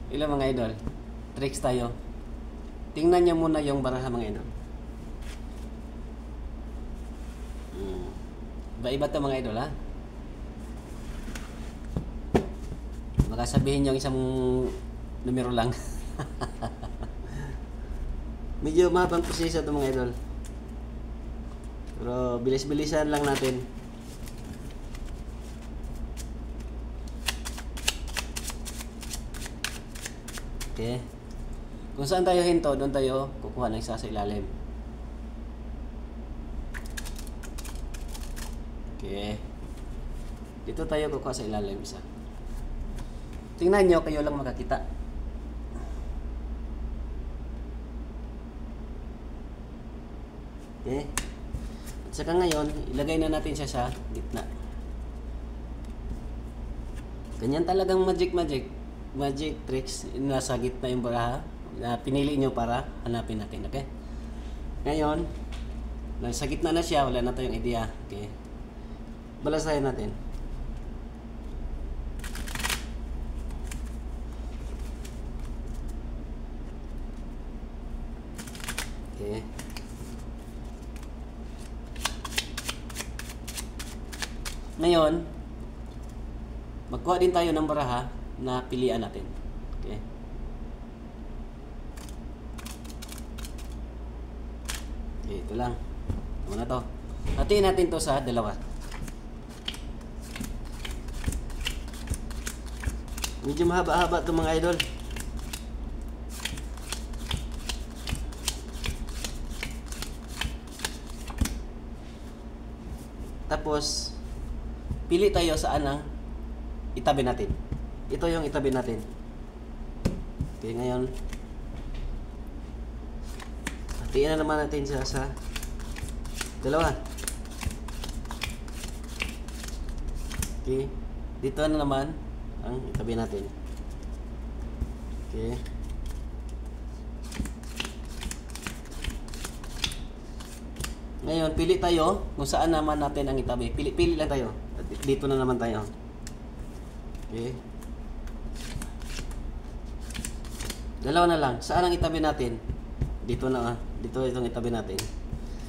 Ilang mga idol? Tricks tayo. Tingnan nyo muna yung baraha mga idol. Iba-iba to mga idol ha. Baka sabihin nyo isang numero lang. Medyo mahabang proseso to mga idol. Pero bilis-bilisan lang natin. Okay. Kung saan tayo hinto, doon tayo kukuha ng isa sa ilalim. Okay. Dito tayo kukuha sa ilalim isa. Tingnan nyo, kayo lang makakita. Okay. At saka ngayon, ilagay na natin siya sa gitna. Ganyan talagang magic tricks. Nasa gitna yung baraha na pinili nyo para hanapin natin. Okay? Ngayon, nasa gitna na siya, wala na tayong idea. Okay? Balasahin natin. Okay. Ngayon, magkuha din tayo ng baraha na pilian natin. Okay. Okay, ito lang. Tama na to. Hatiin natin to sa dalawa. Medyo mahaba-haba ito mga idol. Tapos, pili tayo saan ang itabi natin. Ito yung itabi natin. Okay, ngayon, hatiin na naman natin siya sa dalawa. Okay, dito na naman ang itabi natin. Okay. Ngayon, pili tayo kung saan naman natin ang itabi. Pili lang tayo. Dito na naman tayo. Okay. Dalawa na lang. Saan ang itabi natin? Dito na. Dito itong itabi natin.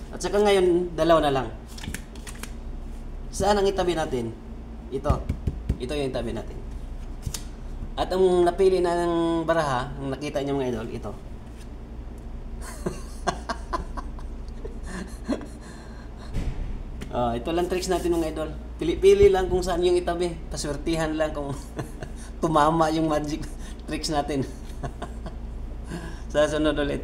At saka ngayon, dalawa na lang. Saan ang itabi natin? Ito. Ito yung itabi natin. At ang napili na ng baraha, ang nakita niyo mga idol, ito. Ito lang tricks natin mga idol. Pili-pili lang kung saan yung itabi. Paswertihan lang kung tumama yung magic tricks natin. Sa sunod ulit.